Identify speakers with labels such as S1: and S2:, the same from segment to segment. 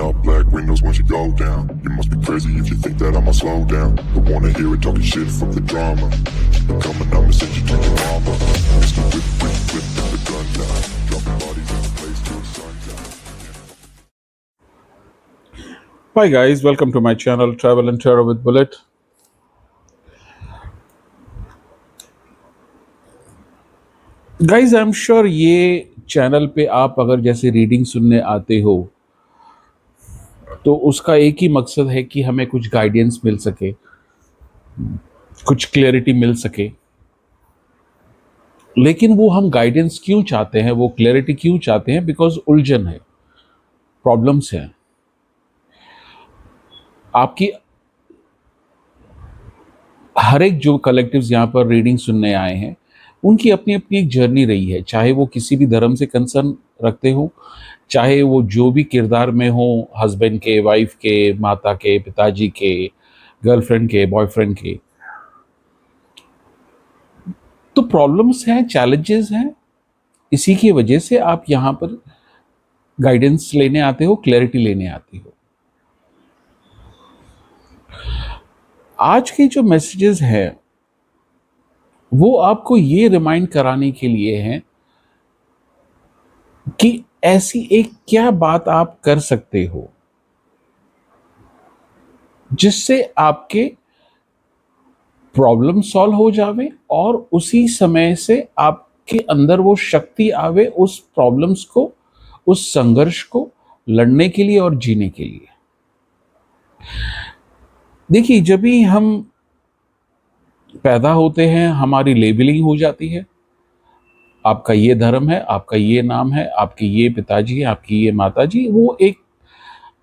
S1: up black windows once you go down. You must be crazy if you think that I'ma slow down. Don't wanna hear it talking shit from the drama. Keep it coming, I'ma send you to your mama. Mr. Whip, whip, whip, with the gun down. Dropping bodies in the place till the sun down.
S2: Hi guys, welcome to my channel Travel and Terror with Bullet. Guys I am sure ये channel पे आप अगर जैसे reading सुनने आते हो तो उसका एक ही मकसद है कि हमें कुछ गाइडेंस मिल सके, कुछ क्लैरिटी मिल सके। लेकिन वो हम गाइडेंस क्यों चाहते हैं, वो क्लैरिटी क्यों चाहते हैं? बिकॉज उलझन है, प्रॉब्लम्स हैं। आपकी हर एक जो कलेक्टिव्स यहाँ पर रीडिंग सुनने आए हैं उनकी अपनी अपनी एक जर्नी रही है, चाहे वो किसी भी धर्म से कंसर्न रखते हो, चाहे वो जो भी किरदार में हो, हस्बैंड के, वाइफ के, माता के, पिताजी के, गर्लफ्रेंड के, बॉयफ्रेंड के। तो प्रॉब्लम्स हैं, चैलेंजेस हैं, इसी की वजह से आप यहाँ पर गाइडेंस लेने आते हो, क्लैरिटी लेने आते हो। आज के जो मैसेजेस हैं वो आपको ये रिमाइंड कराने के लिए हैं कि ऐसी एक क्या बात आप कर सकते हो जिससे आपके प्रॉब्लम सॉल्व हो जावे और उसी समय से आपके अंदर वो शक्ति आवे उस प्रॉब्लम्स को, उस संघर्ष को लड़ने के लिए और जीने के लिए। देखिए, जब भी हम पैदा होते हैं हमारी लेबलिंग हो जाती है। आपका ये धर्म है, आपका ये नाम है, आपके ये पिताजी है, आपकी ये माताजी। वो एक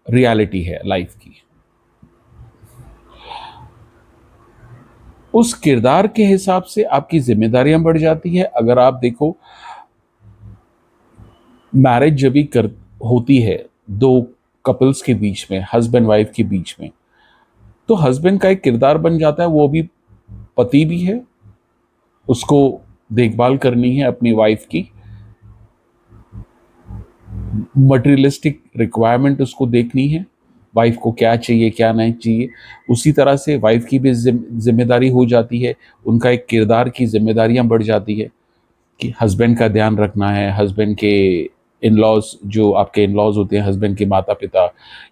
S2: रियलिटी है लाइफ की। उस किरदार के हिसाब से आपकी जिम्मेदारियां बढ़ जाती है। अगर आप देखो, मैरिज जब भी होती है दो कपल्स के बीच में, हस्बैंड वाइफ के बीच में, तो हस्बैंड का एक किरदार बन जाता है, वो भी पति भी है, उसको देखभाल करनी है अपनी वाइफ की, मटेरियलिस्टिक रिक्वायरमेंट उसको देखनी है, वाइफ को क्या चाहिए क्या नहीं चाहिए। उसी तरह से वाइफ की भी जिम्मेदारी हो जाती है, उनका एक किरदार की जिम्मेदारियां बढ़ जाती है कि हस्बैंड का ध्यान रखना है, हस्बैंड के इन लॉज, जो आपके इन लॉज होते हैं, हस्बैंड के माता पिता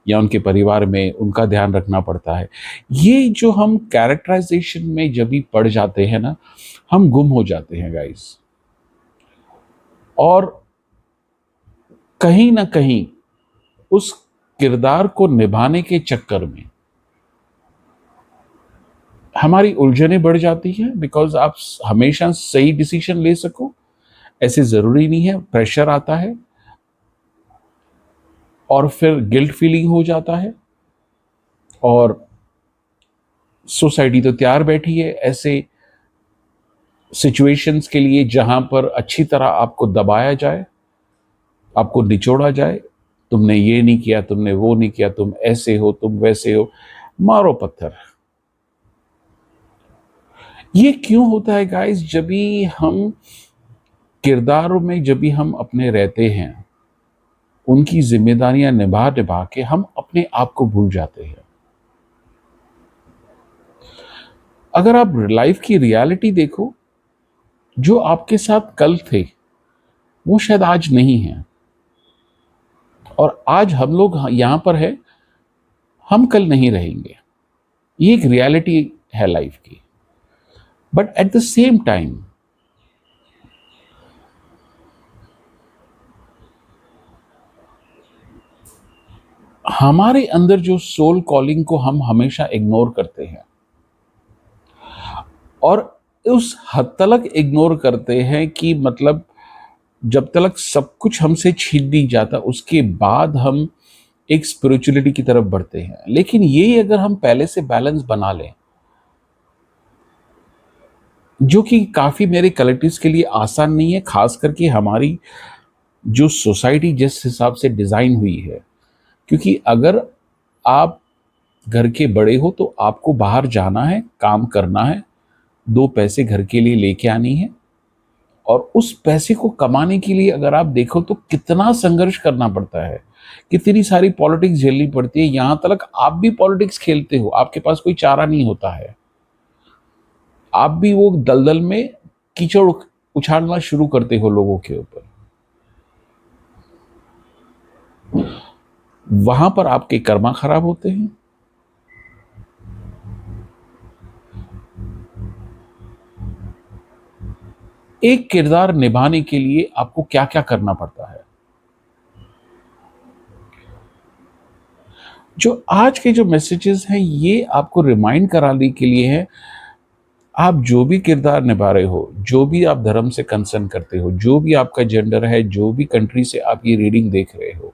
S2: या उनके परिवार में, उनका ध्यान रखना पड़ता है। ये जो हम कैरेक्टराइजेशन में जब भी पड़ जाते हैं ना, हम गुम हो जाते हैं गाइस। और कहीं ना कहीं उस किरदार को निभाने के चक्कर में हमारी उलझनें बढ़ जाती हैं। बिकॉज आप हमेशा सही डिसीजन ले सको ऐसे जरूरी नहीं है, प्रेशर आता है और फिर गिल्ट फीलिंग हो जाता है। और सोसाइटी तो तैयार बैठी है ऐसे सिचुएशंस के लिए जहां पर अच्छी तरह आपको दबाया जाए, आपको निचोड़ा जाए। तुमने ये नहीं किया, तुमने वो नहीं किया, तुम ऐसे हो, तुम वैसे हो, मारो पत्थर। ये क्यों होता है गाइस? जब भी हम किरदारों में, जब भी हम अपने रहते हैं, उनकी जिम्मेदारियां निभा निभा के हम अपने आप को भूल जाते हैं। अगर आप लाइफ की रियलिटी देखो, जो आपके साथ कल थे वो शायद आज नहीं है, और आज हम लोग यहां पर है, हम कल नहीं रहेंगे। ये एक रियलिटी है लाइफ की। But at the same time हमारे अंदर जो सोल कॉलिंग को हम हमेशा इग्नोर करते हैं, और उस हद तक इग्नोर करते हैं कि मतलब जब तक सब कुछ हमसे छीन नहीं जाता उसके बाद हम एक स्पिरिचुअलिटी की तरफ बढ़ते हैं। लेकिन ये अगर हम पहले से बैलेंस बना लें, जो कि काफी मेरे कलेक्टिव्स के लिए आसान नहीं है, खास करके हमारी जो सोसाइटी जिस हिसाब से डिजाइन हुई है। क्योंकि अगर आप घर के बड़े हो तो आपको बाहर जाना है, काम करना है, दो पैसे घर के लिए लेके आनी है, और उस पैसे को कमाने के लिए अगर आप देखो तो कितना संघर्ष करना पड़ता है, कितनी सारी पॉलिटिक्स झेलनी पड़ती है, यहाँ तक आप भी पॉलिटिक्स खेलते हो, आपके पास कोई चारा नहीं होता है, आप भी वो दलदल में कीचड़ उछालना शुरू करते हो लोगों के ऊपर। वहां पर आपके कर्मा खराब होते हैं। एक किरदार निभाने के लिए आपको क्या क्या करना पड़ता है। जो आज के जो मैसेजेस हैं ये आपको रिमाइंड कराने के लिए है, आप जो भी किरदार निभा रहे हो, जो भी आप धर्म से कंसर्न करते हो, जो भी आपका जेंडर है, जो भी कंट्री से आप ये रीडिंग देख रहे हो,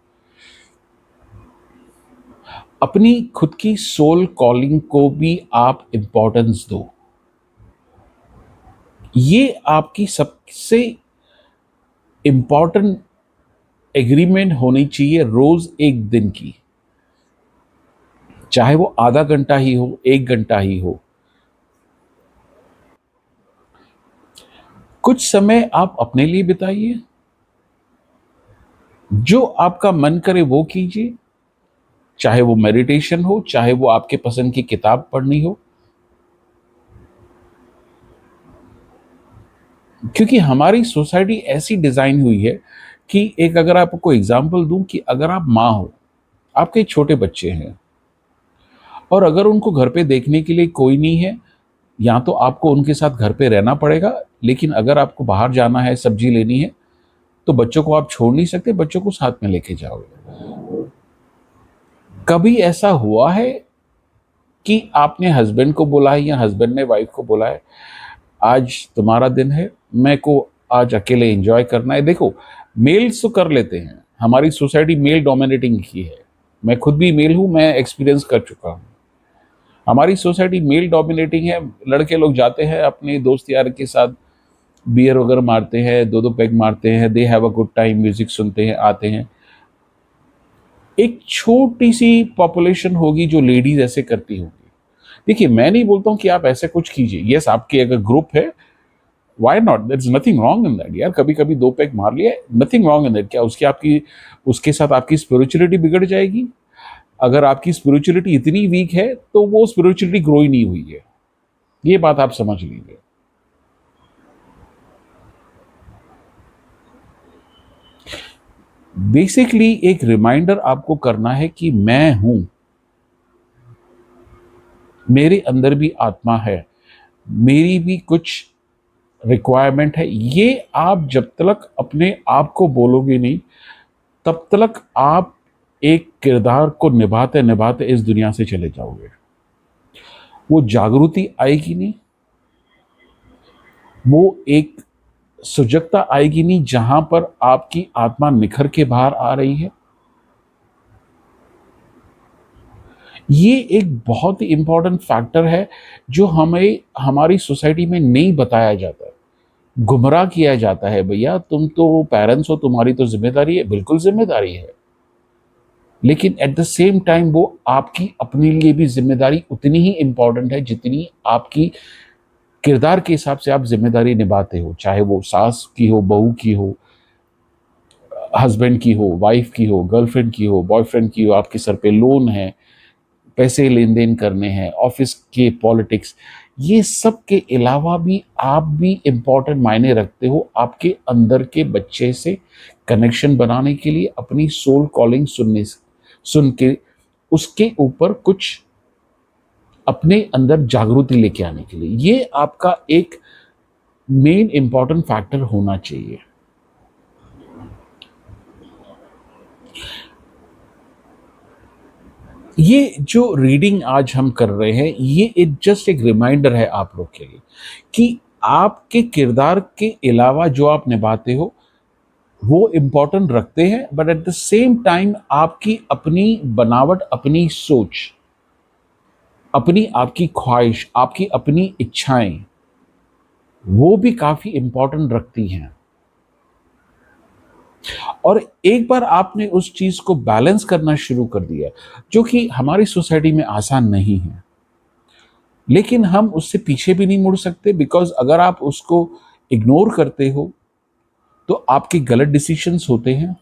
S2: अपनी खुद की सोल कॉलिंग को भी आप इंपॉर्टेंस दो। ये आपकी सबसे इंपॉर्टेंट एग्रीमेंट होनी चाहिए रोज एक दिन की, चाहे वो आधा घंटा ही हो, 1 घंटा ही हो। कुछ समय आप अपने लिए बिताइए, जो आपका मन करे वो कीजिए, चाहे वो मेडिटेशन हो, चाहे वो आपके पसंद की किताब पढ़नी हो। क्योंकि हमारी सोसाइटी ऐसी डिजाइन हुई है कि एक अगर आपको एग्जांपल दूं कि अगर आप माँ हो, आपके छोटे बच्चे हैं और अगर उनको घर पे देखने के लिए कोई नहीं है, या तो आपको उनके साथ घर पे रहना पड़ेगा, लेकिन अगर आपको बाहर जाना है, सब्जी लेनी है, तो बच्चों को आप छोड़ नहीं सकते, बच्चों को साथ में लेके जाओगे। कभी ऐसा हुआ है कि आपने हस्बैंड को बोला है या हस्बैंड ने वाइफ को बोला है, आज तुम्हारा दिन है, मैं को आज अकेले एंजॉय करना है। देखो, मेल्स तो कर लेते हैं, हमारी सोसाइटी मेल डोमिनेटिंग की है, मैं खुद भी मेल हूं, मैं एक्सपीरियंस कर चुका हूं। हमारी सोसाइटी मेल डोमिनेटिंग है, लड़के लोग जाते हैं अपने दोस्त यार के साथ, बियर वगैरह मारते हैं, 2-2 पैग मारते हैं, they have a good time, music सुनते हैं, आते हैं। एक छोटी सी पॉपुलेशन होगी जो लेडीज ऐसे करती होगी। देखिए, मैं नहीं बोलता हूं कि आप ऐसे कुछ कीजिए, यस आपके अगर ग्रुप है, why not, there is nothing wrong in that यार, कभी कभी 2 पैग मार लिया, नथिंग रॉन्ग इन दैट। क्या उसके साथ आपकी स्पिरिचुअलिटी बिगड़ जाएगी? अगर आपकी स्पिरिचुअलिटी इतनी वीक है तो वो स्पिरिचुअलिटी ग्रो ही नहीं हुई है, ये बात आप समझ लीजिए। बेसिकली एक रिमाइंडर आपको करना है कि मैं हूं, मेरे अंदर भी आत्मा है, मेरी भी कुछ रिक्वायरमेंट है। ये आप जब तक अपने आप को बोलोगे नहीं, तब तक आप एक किरदार को निभाते निभाते इस दुनिया से चले जाओगे। वो जागृति आएगी नहीं, वो एक सुजगता आएगी नहीं जहां पर आपकी आत्मा निखर के बाहर आ रही है। ये एक बहुत ही इंपॉर्टेंट फैक्टर है जो हमें हमारी सोसाइटी में नहीं बताया जाता, गुमराह किया जाता है। भैया तुम तो पेरेंट्स हो, तुम्हारी तो जिम्मेदारी है, बिल्कुल जिम्मेदारी है, लेकिन एट द सेम टाइम वो आपकी अपने लिए भी जिम्मेदारी उतनी ही इंपॉर्टेंट है जितनी आपकी किरदार के हिसाब से आप जिम्मेदारी निभाते हो, चाहे वो सास की हो, बहू की हो, हस्बैंड की हो, वाइफ की हो, गर्लफ्रेंड की हो, बॉयफ्रेंड की हो, आपके सर पे लोन है, पैसे लेन देन करने हैं, ऑफिस के पॉलिटिक्स, ये सब के अलावा भी आप भी इम्पोर्टेंट मायने रखते हो आपके अंदर के बच्चे से कनेक्शन बनाने के लिए, अपनी सोल कॉलिंग सुन के उसके ऊपर कुछ अपने अंदर जागृति लेके आने के लिए। ये आपका एक मेन इंपॉर्टेंट फैक्टर होना चाहिए। ये जो रीडिंग आज हम कर रहे हैं, ये जस्ट एक रिमाइंडर है आप लोग के लिए कि आपके किरदार के अलावा जो आप निभाते हो वो इम्पोर्टेंट रखते हैं, but at the same time आपकी अपनी बनावट, अपनी सोच, अपनी आपकी ख्वाहिश, आपकी अपनी इच्छाएं, वो भी काफी इंपॉर्टेंट रखती हैं। और एक बार आपने उस चीज को बैलेंस करना शुरू कर दिया, जो कि हमारी सोसाइटी में आसान नहीं है, लेकिन हम उससे पीछे भी नहीं मुड़ सकते, बिकॉज अगर आप उसको इग्नोर करते हो तो आपके गलत डिसीजंस होते हैं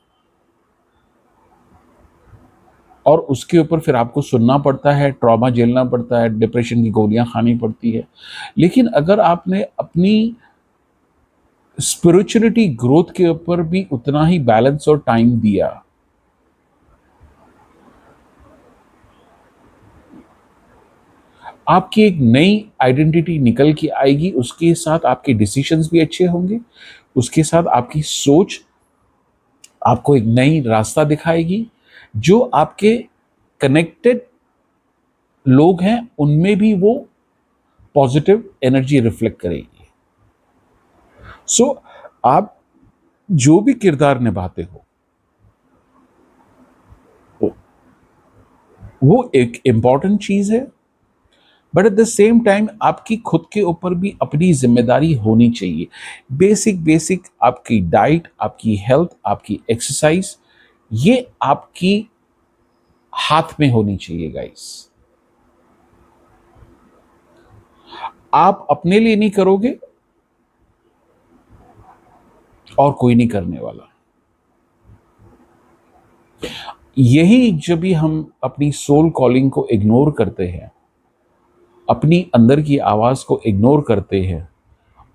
S2: और उसके ऊपर फिर आपको सुनना पड़ता है, ट्रॉमा झेलना पड़ता है, डिप्रेशन की गोलियां खानी पड़ती है। लेकिन अगर आपने अपनी स्पिरिचुअलिटी ग्रोथ के ऊपर भी उतना ही बैलेंस और टाइम दिया, आपकी एक नई आइडेंटिटी निकल के आएगी। उसके साथ आपके डिसीजंस भी अच्छे होंगे, उसके साथ आपकी सोच आपको एक नई रास्ता दिखाएगी। जो आपके कनेक्टेड लोग हैं उनमें भी वो पॉजिटिव एनर्जी रिफ्लेक्ट करेगी। सो आप जो भी किरदार निभाते हो वो एक इंपॉर्टेंट चीज है, but at the same time आपकी खुद के ऊपर भी अपनी जिम्मेदारी होनी चाहिए। बेसिक बेसिक आपकी डाइट, आपकी हेल्थ, आपकी एक्सरसाइज, ये आपकी हाथ में होनी चाहिए गाइस। आप अपने लिए नहीं करोगे और कोई नहीं करने वाला। यही जब भी हम अपनी सोल कॉलिंग को इग्नोर करते हैं, अपनी अंदर की आवाज को इग्नोर करते हैं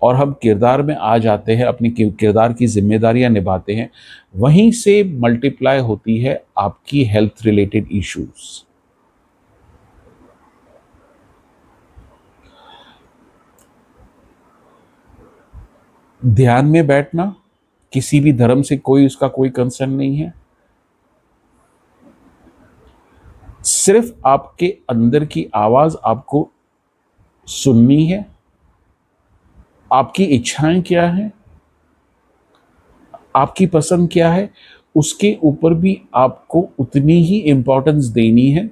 S2: और हम किरदार में आ जाते हैं, अपनी किरदार की जिम्मेदारियां निभाते हैं, वहीं से मल्टीप्लाई होती है आपकी हेल्थ रिलेटेड इश्यूज। ध्यान में बैठना, किसी भी धर्म से कोई उसका कोई कंसर्न नहीं है, सिर्फ आपके अंदर की आवाज आपको सुननी है। आपकी इच्छाएं क्या है, आपकी पसंद क्या है, उसके ऊपर भी आपको उतनी ही इंपॉर्टेंस देनी है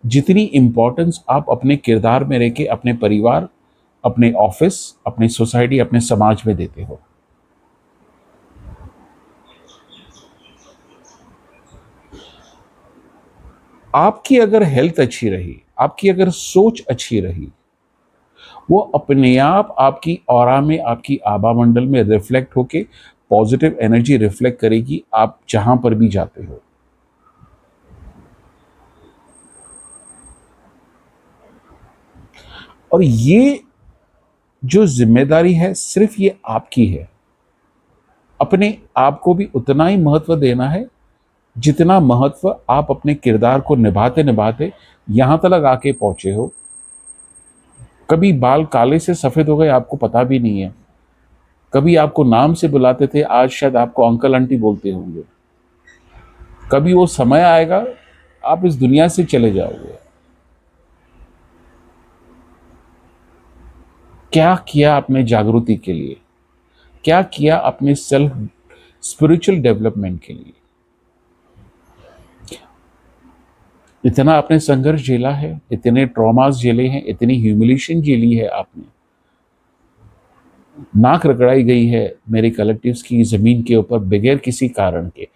S2: जितनी इंपॉर्टेंस आप अपने किरदार में रह के अपने परिवार, अपने ऑफिस, अपनी सोसाइटी, अपने समाज में देते हो। आपकी अगर हेल्थ अच्छी रही, आपकी अगर सोच अच्छी रही, वो अपने आप आपकी ऑरा में, आपकी आभा मंडल में रिफ्लेक्ट होके पॉजिटिव एनर्जी रिफ्लेक्ट करेगी आप जहां पर भी जाते हो। और ये जो जिम्मेदारी है सिर्फ ये आपकी है। अपने आप को भी उतना ही महत्व देना है जितना महत्व आप अपने किरदार को निभाते निभाते यहां तक आके पहुंचे हो। कभी बाल काले से सफेद हो गए, आपको पता भी नहीं है। कभी आपको नाम से बुलाते थे, आज शायद आपको अंकल आंटी बोलते होंगे। कभी वो समय आएगा आप इस दुनिया से चले जाओगे। क्या किया आपने जागृति के लिए, क्या किया अपने सेल्फ स्पिरिचुअल डेवलपमेंट के लिए? इतना आपने संघर्ष झेला है, इतने ट्रॉमास झेले हैं, इतनी ह्यूमिलेशन झेली है आपने, नाक रगड़ाई गई है मेरे कलेक्टिव्स की जमीन के ऊपर बगैर किसी कारण के,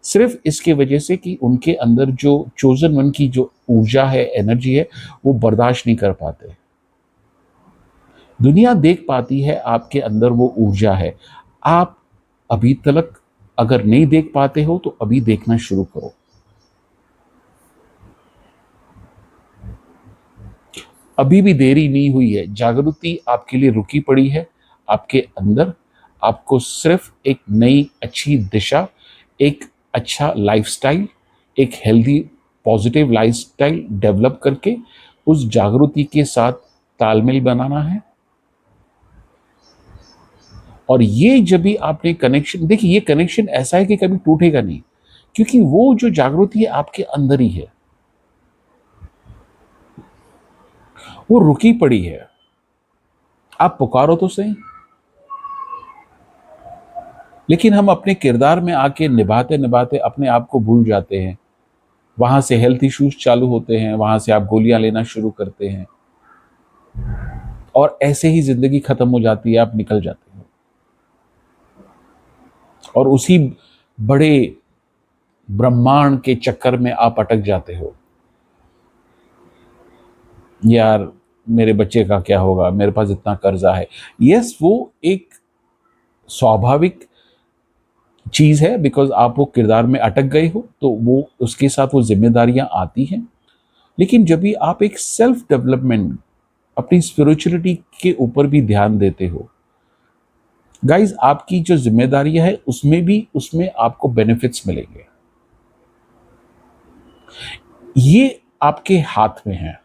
S2: सिर्फ इसके वजह से कि उनके अंदर जो चोजन वन की जो ऊर्जा है, एनर्जी है, वो बर्दाश्त नहीं कर पाते। दुनिया देख पाती है आपके अंदर वो ऊर्जा है। आप अभी तक अगर नहीं देख पाते हो तो अभी देखना शुरू करो। अभी भी देरी नहीं हुई है, जागृति आपके लिए रुकी पड़ी है आपके अंदर। आपको सिर्फ एक नई अच्छी दिशा, एक अच्छा लाइफस्टाइल, एक हेल्दी पॉजिटिव लाइफस्टाइल डेवलप करके उस जागृति के साथ तालमेल बनाना है। और ये जब भी आपने कनेक्शन, देखिए ये कनेक्शन ऐसा है कि कभी टूटेगा नहीं, क्योंकि वो जो जागृति है आपके अंदर ही है, वो रुकी पड़ी है। आप पुकारो तो सही। लेकिन हम अपने किरदार में आके निभाते निभाते अपने आप को भूल जाते हैं। वहां से हेल्थ इश्यूज चालू होते हैं, वहां से आप गोलियां लेना शुरू करते हैं और ऐसे ही जिंदगी खत्म हो जाती है, आप निकल जाते हो और उसी बड़े ब्रह्मांड के चक्कर में आप अटक जाते हो। यार मेरे बच्चे का क्या होगा, मेरे पास इतना कर्जा है। यस, वो एक स्वाभाविक चीज है, बिकॉज आप वो किरदार में अटक गए हो तो वो उसके साथ वो जिम्मेदारियां आती हैं। लेकिन जब भी आप एक सेल्फ डेवलपमेंट, अपनी स्पिरिचुअलिटी के ऊपर भी ध्यान देते हो गाइज, आपकी जो जिम्मेदारियां है उसमें आपको बेनिफिट्स मिलेंगे। ये आपके हाथ में है।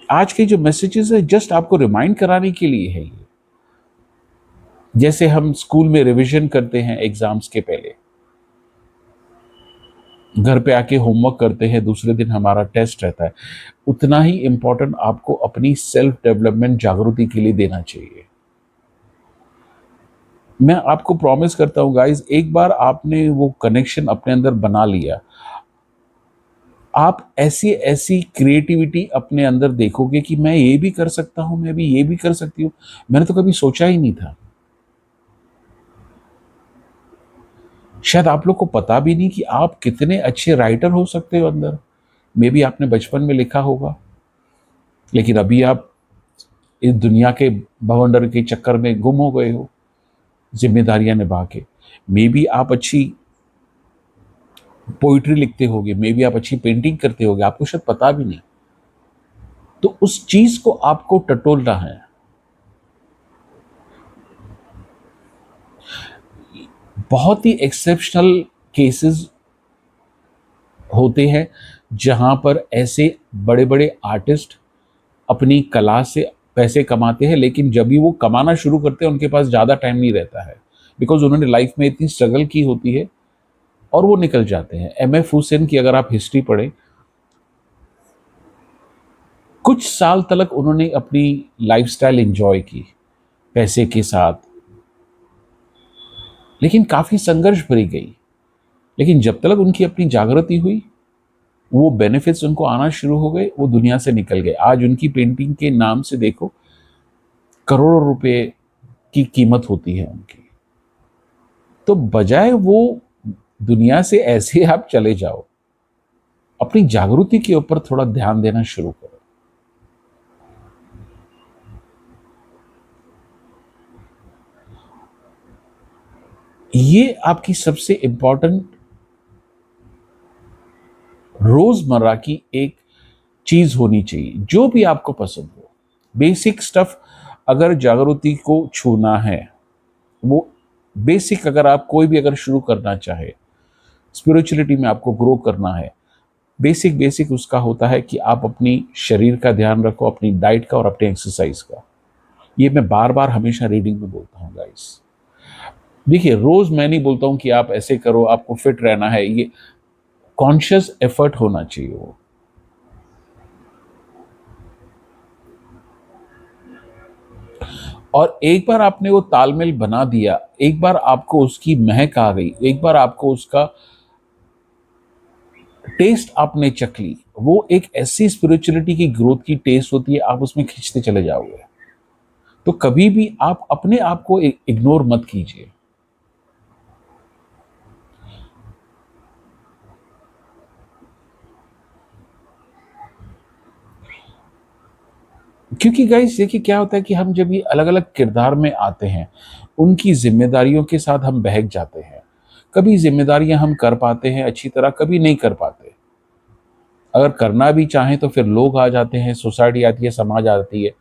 S2: आज के जो मैसेजेस है जस्ट आपको रिमाइंड कराने के लिए है ये। जैसे हम स्कूल में रिवीजन करते हैं एग्जाम्स के पहले, घर पे आके होमवर्क करते हैं, दूसरे दिन हमारा टेस्ट रहता है, उतना ही इंपॉर्टेंट आपको अपनी सेल्फ डेवलपमेंट जागृति के लिए देना चाहिए। मैं आपको प्रॉमिस करता हूं गाइस, एक बार आपने वो कनेक्शन अपने अंदर बना लिया, आप ऐसी ऐसी क्रिएटिविटी अपने अंदर देखोगे कि मैं ये भी कर सकता हूं, मैं भी ये भी कर सकती हूं, मैंने तो कभी सोचा ही नहीं था। शायद आप लोग को पता भी नहीं कि आप कितने अच्छे राइटर हो सकते हो अंदर। मे बी आपने बचपन में लिखा होगा, लेकिन अभी आप इस दुनिया के भवंडर के चक्कर में गुम हो गए हो जिम्मेदारियां निभा के। मे बी आप अच्छी पोइट्री लिखते होगे, मे बी आप अच्छी पेंटिंग करते होगे, आपको शायद पता भी नहीं। तो उस चीज को आपको टटोलना है। बहुत ही एक्सेप्शनल केसेस होते हैं जहां पर ऐसे बड़े बड़े आर्टिस्ट अपनी कला से पैसे कमाते हैं, लेकिन जब भी वो कमाना शुरू करते हैं उनके पास ज़्यादा टाइम नहीं रहता है, बिकॉज उन्होंने लाइफ में इतनी स्ट्रगल की होती है और वो निकल जाते हैं। एमएफ हुसैन की अगर आप हिस्ट्री पढ़ें, कुछ साल तक उन्होंने अपनी लाइफस्टाइल एंजॉय की पैसे के साथ, लेकिन काफ़ी संघर्ष भरी गई। लेकिन जब तक उनकी अपनी जागृति हुई, वो बेनिफिट्स उनको आना शुरू हो गए, वो दुनिया से निकल गए। आज उनकी पेंटिंग के नाम से देखो करोड़ों रुपए की कीमत होती है उनकी। तो बजाय वो दुनिया से ऐसे आप चले जाओ, अपनी जागृति के ऊपर थोड़ा ध्यान देना शुरू करो। ये आपकी सबसे इंपॉर्टेंट रोजमर्रा की एक चीज होनी चाहिए, जो भी आपको पसंद हो। बेसिक स्टफ अगर जागृति को छूना है, वो बेसिक अगर आप कोई भी अगर शुरू करना चाहे, स्पिरिचुअलिटी में आपको ग्रो करना है, बेसिक बेसिक उसका होता है कि आप अपनी शरीर का ध्यान रखो, अपनी डाइट का और अपने एक्सरसाइज का। ये मैं बार बार हमेशा रीडिंग में बोलता हूँ गाइस। देखिए, रोज मैं नहीं बोलता हूँ कि आप ऐसे करो, आपको फिट रहना है, ये कॉन्शियस एफर्ट होना चाहिए वो। और एक बार आपने वो तालमेल बना दिया, एक बार आपको उसकी महक आ गई, एक बार आपको उसका टेस्ट आपने चख ली, वो एक ऐसी स्पिरिचुअलिटी की ग्रोथ की टेस्ट होती है, आप उसमें खींचते चले जाओगे। तो कभी भी आप अपने आप को इग्नोर मत कीजिए। क्योंकि गाइस देखिए क्या होता है कि हम जब ये अलग अलग किरदार में आते हैं, उनकी जिम्मेदारियों के साथ हम बहक जाते हैं। कभी जिम्मेदारियां हम कर पाते हैं अच्छी तरह, कभी नहीं कर पाते। अगर करना भी चाहें तो फिर लोग आ जाते हैं, सोसाइटी आती है, समाज आती है,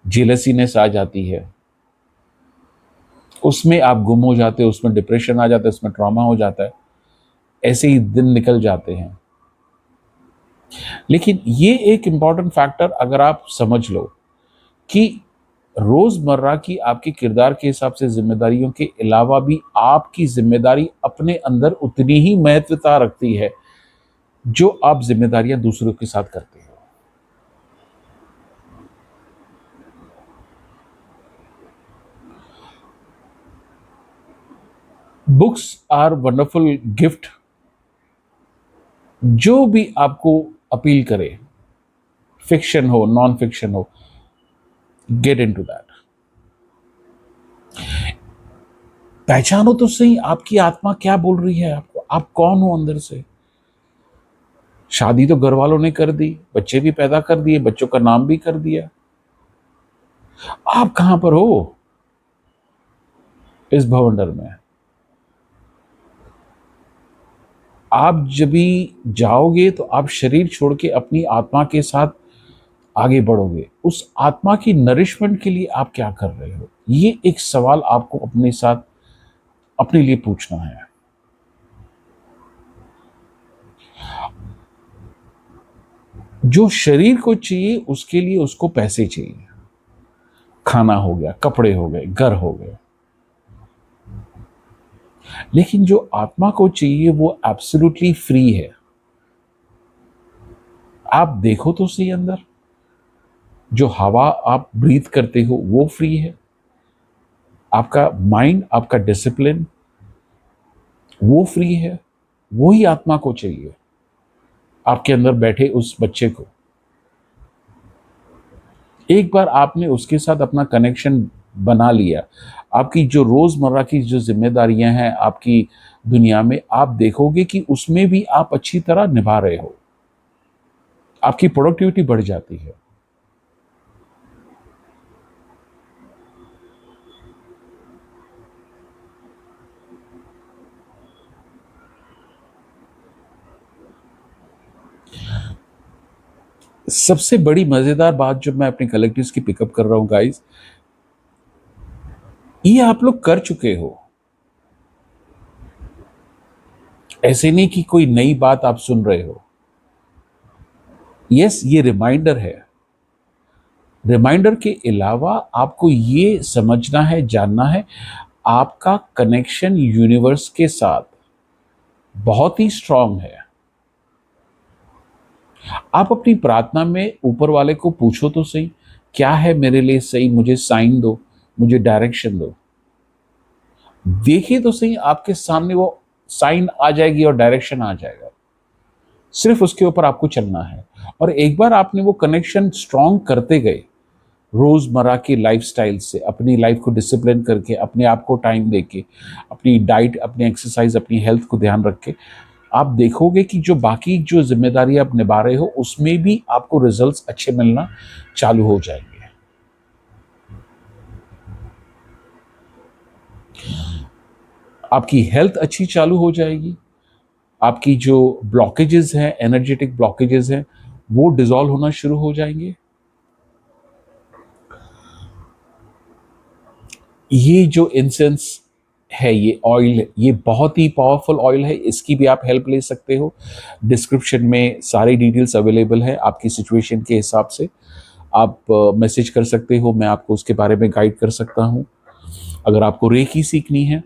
S2: जेलसीनेस आ जाती है, उसमें आप गुम हो जाते हो, उसमें डिप्रेशन आ जाता है, उसमें ट्रॉमा हो जाता है, ऐसे ही दिन निकल जाते हैं। लेकिन ये एक इंपॉर्टेंट फैक्टर अगर आप समझ लो कि रोजमर्रा की आपके किरदार के हिसाब से जिम्मेदारियों के अलावा भी आपकी जिम्मेदारी अपने अंदर उतनी ही महत्वता रखती है जो आप जिम्मेदारियां दूसरों के साथ करते हो। बुक्स आर वंडरफुल गिफ्ट, जो भी आपको अपील करे, फिक्शन हो नॉन फिक्शन हो, गेट इनटू दैट। पहचानो तो सही आपकी आत्मा क्या बोल रही है आपको, आप कौन हो अंदर से। शादी तो घर वालों ने कर दी, बच्चे भी पैदा कर दिए, बच्चों का नाम भी कर दिया, आप कहां पर हो। इस भवंडर में। आप जब भी जाओगे तो आप शरीर छोड़ के अपनी आत्मा के साथ आगे बढ़ोगे। उस आत्मा की नरिशमेंट के लिए आप क्या कर रहे हो, ये एक सवाल आपको अपने साथ अपने लिए पूछना है। जो शरीर को चाहिए उसके लिए उसको पैसे चाहिए, खाना हो गया, कपड़े हो गए, घर हो गए, लेकिन जो आत्मा को चाहिए वो एब्सोल्युटली फ्री है। आप देखो तो सही, अंदर जो हवा आप ब्रीथ करते हो वो फ्री है। आपका माइंड, आपका डिसिप्लिन वो फ्री है। वही आत्मा को चाहिए, आपके अंदर बैठे उस बच्चे को। एक बार आपने उसके साथ अपना कनेक्शन बना लिया, आपकी जो रोजमर्रा की जो जिम्मेदारियां हैं आपकी दुनिया में, आप देखोगे कि उसमें भी आप अच्छी तरह निभा रहे हो, आपकी प्रोडक्टिविटी बढ़ जाती है। सबसे बड़ी मजेदार बात जो मैं अपने कलेक्टिव्स की पिकअप कर रहा हूं गाइस, ये आप लोग कर चुके हो। ऐसे नहीं कि कोई नई बात आप सुन रहे हो। यस, ये रिमाइंडर है। रिमाइंडर के अलावा आपको ये समझना है, जानना है, आपका कनेक्शन यूनिवर्स के साथ बहुत ही स्ट्रांग है। आप अपनी प्रार्थना में ऊपर वाले को पूछो तो सही, क्या है मेरे लिए सही, मुझे साइन दो, मुझे डायरेक्शन दो। देखिए तो सही, आपके सामने वो साइन आ जाएगी और डायरेक्शन आ जाएगा। सिर्फ उसके ऊपर आपको चलना है। और एक बार आपने वो कनेक्शन स्ट्रांग करते गए, रोजमर्रा की लाइफस्टाइल से, अपनी लाइफ को डिसिप्लिन करके, अपने आप को टाइम देके, अपनी डाइट, अपनी एक्सरसाइज, अपनी हेल्थ को ध्यान रख के, आप देखोगे कि जो बाकी जो जिम्मेदारी आप निभा रहे हो उसमें भी आपको रिजल्ट्स अच्छे मिलना चालू हो जाएंगे। आपकी हेल्थ अच्छी चालू हो जाएगी। आपकी जो ब्लॉकेजेस हैं, एनर्जेटिक ब्लॉकेजेस हैं, वो डिसॉल्व होना शुरू हो जाएंगे। ये जो इंसेंस है, ये ऑयल, ये बहुत ही पावरफुल ऑयल है। इसकी भी आप हेल्प ले सकते हो। डिस्क्रिप्शन में सारी डिटेल्स अवेलेबल है। आपकी सिचुएशन के हिसाब से आप मैसेज कर सकते हो, मैं आपको उसके बारे में गाइड कर सकता हूँ। अगर आपको रेकी सीखनी है,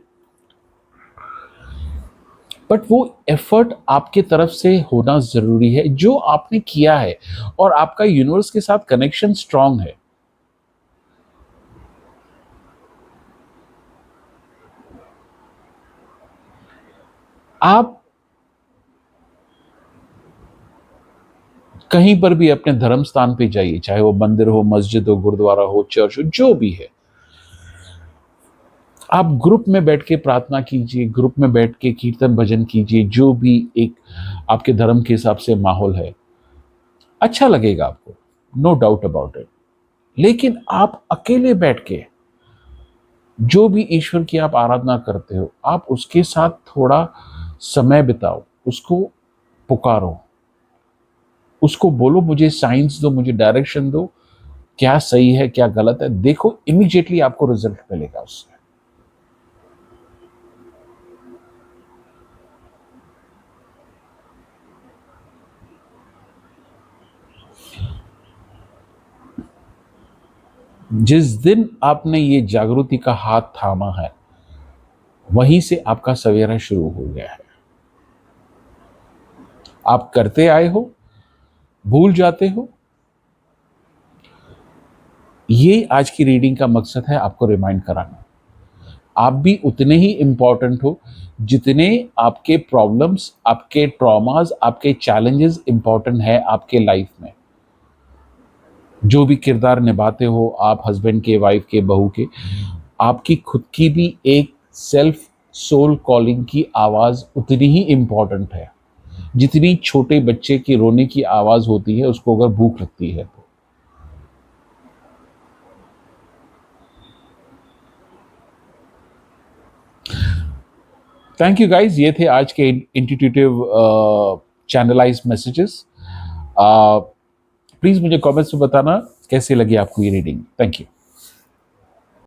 S2: बट वो एफर्ट आपके तरफ से होना जरूरी है जो आपने किया है, और आपका यूनिवर्स के साथ कनेक्शन स्ट्रांग है। आप कहीं पर भी अपने धर्म स्थान पे जाइए, चाहे वो मंदिर हो, मस्जिद हो, गुरुद्वारा हो, चर्च हो, जो भी है, आप ग्रुप में बैठ के प्रार्थना कीजिए, ग्रुप में बैठ के कीर्तन भजन कीजिए, जो भी एक आपके धर्म के हिसाब से माहौल है, अच्छा लगेगा आपको, नो डाउट अबाउट इट। लेकिन आप अकेले बैठ के जो भी ईश्वर की आप आराधना करते हो, आप उसके साथ थोड़ा समय बिताओ, उसको पुकारो, उसको बोलो मुझे साइंस दो, मुझे डायरेक्शन दो, क्या सही है क्या गलत है। देखो, इमीडिएटली आपको रिजल्ट मिलेगा उससे। जिस दिन आपने ये जागृति का हाथ थामा है, वहीं से आपका सवेरा शुरू हो गया है। आप करते आए हो, भूल जाते हो। ये आज की रीडिंग का मकसद है, आपको रिमाइंड कराना। आप भी उतने ही इंपॉर्टेंट हो जितने आपके प्रॉब्लम्स, आपके ट्रॉमास, आपके चैलेंजेस इंपॉर्टेंट है आपके लाइफ में। जो भी किरदार निभाते हो आप, हस्बैंड के, वाइफ के, बहू के, आपकी खुद की भी एक सेल्फ सोल कॉलिंग की आवाज उतनी ही इंपॉर्टेंट है जितनी छोटे बच्चे की रोने की आवाज होती है उसको अगर भूख लगती है तो। थैंक यू गाइज, ये थे आज के इंट्यूटिव चैनलाइज मैसेजेस। प्लीज मुझे कमेंट्स में बताना कैसे लगी आपको ये रीडिंग। Thank you.